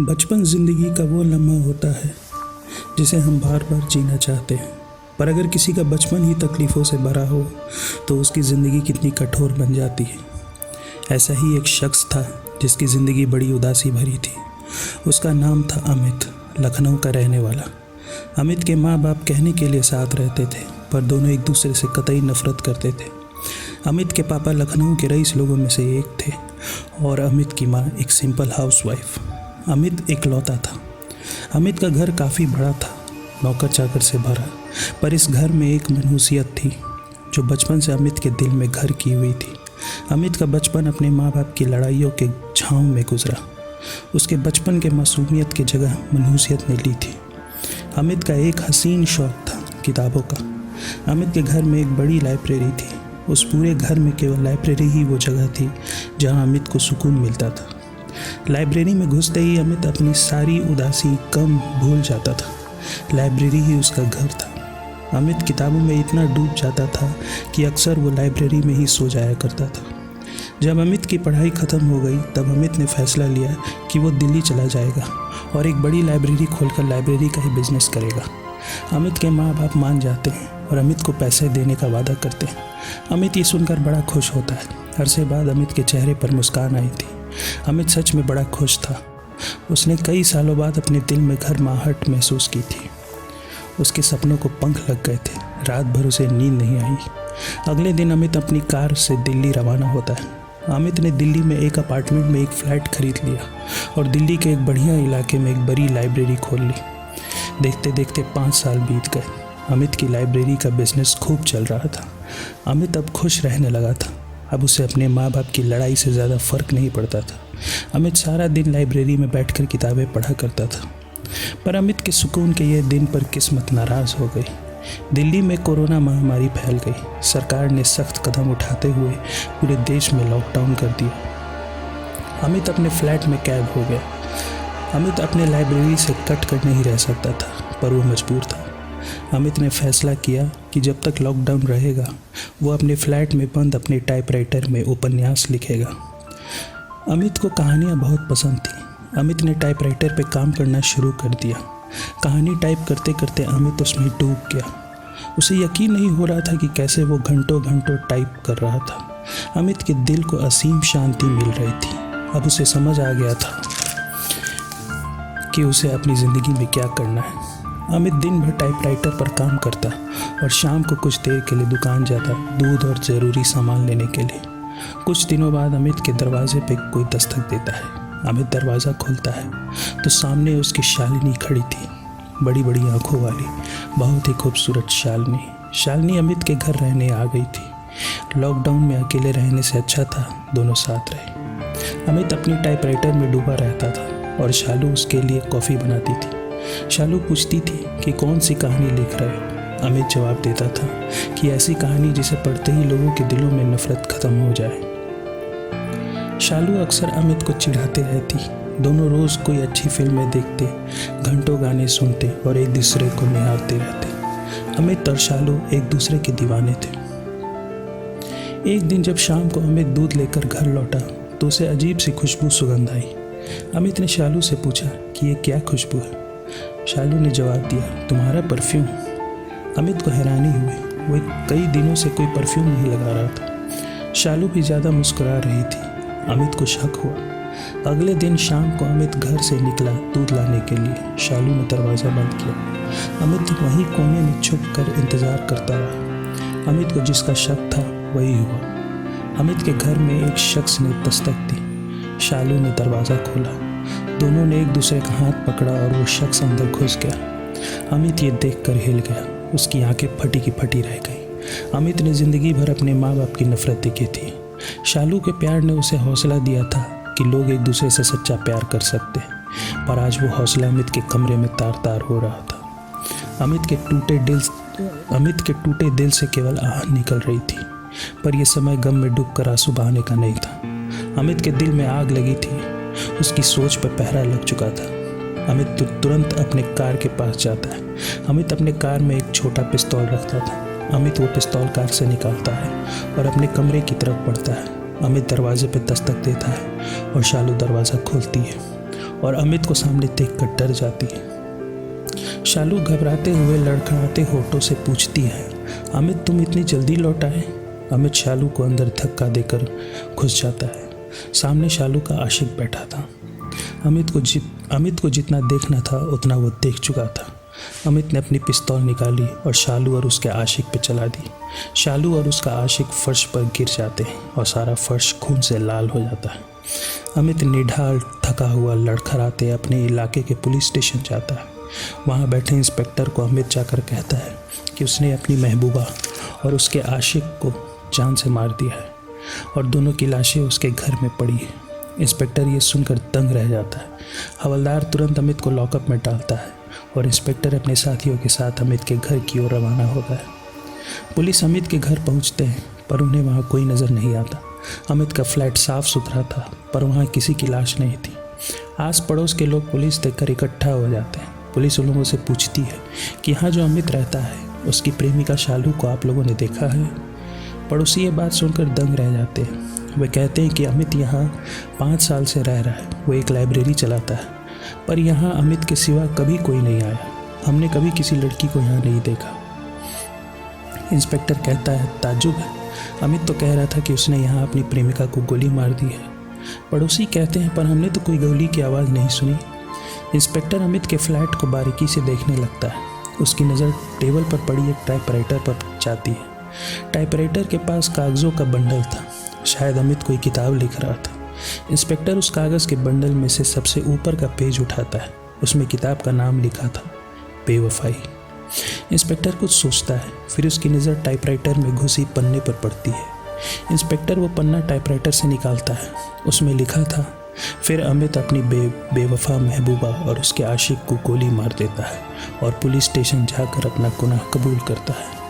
बचपन ज़िंदगी का वो लम्हा होता है जिसे हम बार बार जीना चाहते हैं, पर अगर किसी का बचपन ही तकलीफ़ों से भरा हो तो उसकी ज़िंदगी कितनी कठोर बन जाती है। ऐसा ही एक शख्स था जिसकी ज़िंदगी बड़ी उदासी भरी थी। उसका नाम था अमित, लखनऊ का रहने वाला। अमित के माँ बाप कहने के लिए साथ रहते थे, पर दोनों एक दूसरे से कतई नफरत करते थे। अमित के पापा लखनऊ के रईस लोगों में से एक थे और अमित की माँ एक सिंपल हाउसवाइफ। अमित इकलौता था। अमित का घर काफ़ी बड़ा था, नौकर चाकर से भरा, पर इस घर में एक मनहूसियत थी जो बचपन से अमित के दिल में घर की हुई थी। अमित का बचपन अपने माँ बाप की लड़ाइयों के छाँव में गुजरा। उसके बचपन के मासूमियत की जगह मनहूसियत ने ली थी। अमित का एक हसीन शौक़ था किताबों का। अमित के घर में एक बड़ी लाइब्रेरी थी। उस पूरे घर में केवल लाइब्रेरी ही वो जगह थी जहाँ अमित को सुकून मिलता था। लाइब्रेरी में घुसते ही अमित अपनी सारी उदासी गम भूल जाता था। लाइब्रेरी ही उसका घर था। अमित किताबों में इतना डूब जाता था कि अक्सर वो लाइब्रेरी में ही सो जाया करता था। जब अमित की पढ़ाई ख़त्म हो गई तब अमित ने फैसला लिया कि वो दिल्ली चला जाएगा और एक बड़ी लाइब्रेरी खोलकर लाइब्रेरी का ही बिजनेस करेगा। अमित के माँ बाप मान जाते हैं और अमित को पैसे देने का वादा करते हैं। अमित ये सुनकर बड़ा खुश होता है। अरसे बाद अमित के चेहरे पर मुस्कान आई थी। अमित सच में बड़ा खुश था। उसने कई सालों बाद अपने दिल में गर्माहट महसूस की थी। उसके सपनों को पंख लग गए थे। रात भर उसे नींद नहीं आई। अगले दिन अमित अपनी कार से दिल्ली रवाना होता है। अमित ने दिल्ली में एक अपार्टमेंट में एक फ्लैट खरीद लिया और दिल्ली के एक बढ़िया इलाके में एक बड़ी लाइब्रेरी खोल ली। देखते देखते 5 साल बीत गए। अमित की लाइब्रेरी का बिजनेस खूब चल रहा था। अमित अब खुश रहने लगा था। अब उसे अपने माँ बाप की लड़ाई से ज़्यादा फ़र्क नहीं पड़ता था। अमित सारा दिन लाइब्रेरी में बैठकर किताबें पढ़ा करता था। पर अमित के सुकून के ये दिन पर किस्मत नाराज़ हो गई। दिल्ली में कोरोना महामारी फैल गई। सरकार ने सख्त कदम उठाते हुए पूरे देश में लॉकडाउन कर दिया। अमित अपने फ्लैट में कैद हो गया। अमित अपने लाइब्रेरी से कट कर नहीं रह सकता था, पर वो मजबूर था। अमित ने फैसला किया कि जब तक लॉकडाउन रहेगा वो अपने फ्लैट में बंद अपने टाइपराइटर में उपन्यास लिखेगा। अमित को कहानियाँ बहुत पसंद थी। अमित ने टाइपराइटर पे काम करना शुरू कर दिया। कहानी टाइप करते करते अमित उसमें डूब गया। उसे यकीन नहीं हो रहा था कि कैसे वो घंटों घंटों टाइप कर रहा था। अमित के दिल को असीम शांति मिल रही थी। अब उसे समझ आ गया था कि उसे अपनी ज़िंदगी में क्या करना है। अमित दिन भर टाइपराइटर पर काम करता और शाम को कुछ देर के लिए दुकान जाता दूध और ज़रूरी सामान लेने के लिए। कुछ दिनों बाद अमित के दरवाजे पे कोई दस्तक देता है। अमित दरवाज़ा खोलता है तो सामने उसकी शालिनी खड़ी थी, बड़ी बड़ी आंखों वाली, बहुत ही खूबसूरत शालिनी। शालिनी अमित के घर रहने आ गई थी। लॉकडाउन में अकेले रहने से अच्छा था दोनों साथ रहे। अमित अपनी टाइपराइटर में डूबा रहता था और शालू उसके लिए कॉफ़ी बनाती थी। शालू पूछती थी कि कौन सी कहानी लिख रहे हो। अमित जवाब देता था कि ऐसी कहानी जिसे पढ़ते ही लोगों के दिलों में नफरत खत्म हो जाए। शालू अक्सर अमित को चिढ़ाते रहती। दोनों रोज़ कोई अच्छी फिल्में देखते, घंटों गाने सुनते और एक दूसरे को निहारते रहते। अमित और शालू एक दूसरे के दीवाने थे। एक दिन जब शाम को अमित दूध लेकर घर लौटा तो उसे अजीब सी खुशबू सुगंध आई। अमित ने शालू से पूछा कि ये क्या खुशबू है। शालू ने जवाब दिया, तुम्हारा परफ्यूम। अमित को हैरानी हुई। वो कई दिनों से कोई परफ्यूम नहीं लगा रहा था। शालू भी ज़्यादा मुस्कुरा रही थी। अमित को शक हुआ। अगले दिन शाम को अमित घर से निकला दूध लाने के लिए। शालू ने दरवाज़ा बंद किया। अमित वहीं कोने में छुप कर इंतज़ार करता रहा। अमित को जिसका शक था वही हुआ। अमित के घर में एक शख्स ने दस्तक दी। शालू ने दरवाज़ा खोला। दोनों ने एक दूसरे का हाथ पकड़ा और वो शख्स अंदर घुस गया। अमित ये देखकर हिल गया। उसकी आंखें फटी की फटी रह गई। अमित ने ज़िंदगी भर अपने माँ बाप की नफरत देखी थी। शालू के प्यार ने उसे हौसला दिया था कि लोग एक दूसरे से सच्चा प्यार कर सकते हैं, पर आज वो हौसला अमित के कमरे में तार तार हो रहा था। अमित के टूटे दिल से केवल आह निकल रही थी, पर यह समय गम में डूबकर आंसू बहाने का नहीं था। अमित के दिल में आग लगी थी। उसकी सोच पर पहरा लग चुका था। अमित तुरंत अपने कार के पास जाता है। अमित अपने कार में एक छोटा पिस्तौल रखता था। अमित वो पिस्तौल कार से निकालता है और अपने कमरे की तरफ बढ़ता है। अमित दरवाजे पर दस्तक देता है और शालू दरवाज़ा खोलती है। और अमित को सामने देखकर डर जाती है। शालू घबराते हुए लड़खड़ाते होठों से पूछती है, अमित तुम इतनी जल्दी लौट आए? अमित शालू को अंदर धक्का देकर घुस जाता है। सामने शालू का आशिक बैठा था। अमित को जितना देखना था उतना वो देख चुका था। अमित ने अपनी पिस्तौल निकाली और शालू और उसके आशिक पे चला दी। शालू और उसका आशिक फर्श पर गिर जाते हैं और सारा फर्श खून से लाल हो जाता है। अमित निढाल थका हुआ लड़खड़ाते अपने इलाके के पुलिस स्टेशन जाता है। वहाँ बैठे इंस्पेक्टर को अमित जाकर कहता है कि उसने अपनी महबूबा और उसके आशिक को जान से मार दिया है और दोनों की लाशें उसके घर में पड़ी है। इंस्पेक्टर ये सुनकर दंग रह जाता है। हवलदार तुरंत अमित को लॉकअप में डालता है और इंस्पेक्टर अपने साथियों के साथ अमित के घर की ओर रवाना होता है। पुलिस अमित के घर पहुंचते हैं पर उन्हें वहां कोई नज़र नहीं आता। अमित का फ्लैट साफ सुथरा था पर वहां किसी की लाश नहीं थी। आस पड़ोस के लोग पुलिस देखकर इकट्ठा हो जाते हैं। पुलिस उन लोगों से पूछती है कि यहाँ जो अमित रहता है उसकी प्रेमिका शालू को आप लोगों ने देखा है? पड़ोसी ये बात सुनकर दंग रह जाते हैं। वे कहते हैं कि अमित यहाँ 5 साल से रह रहा है। वो एक लाइब्रेरी चलाता है पर यहाँ अमित के सिवा कभी कोई नहीं आया। हमने कभी किसी लड़की को यहाँ नहीं देखा। इंस्पेक्टर कहता है, ताज्जुब है, अमित तो कह रहा था कि उसने यहाँ अपनी प्रेमिका को गोली मार दी है। पड़ोसी कहते हैं, पर हमने तो कोई गोली की आवाज़ नहीं सुनी। इंस्पेक्टर अमित के फ्लैट को बारीकी से देखने लगता है। उसकी नज़र टेबल पर पड़ी एक टाइपराइटर पर जाती है। टाइपराइटर के पास कागज़ों का बंडल था। शायद अमित कोई किताब लिख रहा था। इंस्पेक्टर उस कागज़ के बंडल में से सबसे ऊपर का पेज उठाता है। उसमें किताब का नाम लिखा था, बेवफाई। इंस्पेक्टर कुछ सोचता है, फिर उसकी नज़र टाइपराइटर में घुसी पन्ने पर पड़ती है। इंस्पेक्टर वो पन्ना टाइपराइटर से निकालता है। उसमें लिखा था, फिर अमित अपनी बेवफा महबूबा और उसके आशिक को गोली मार देता है और पुलिस स्टेशन जाकर अपना गुनाह कबूल करता है।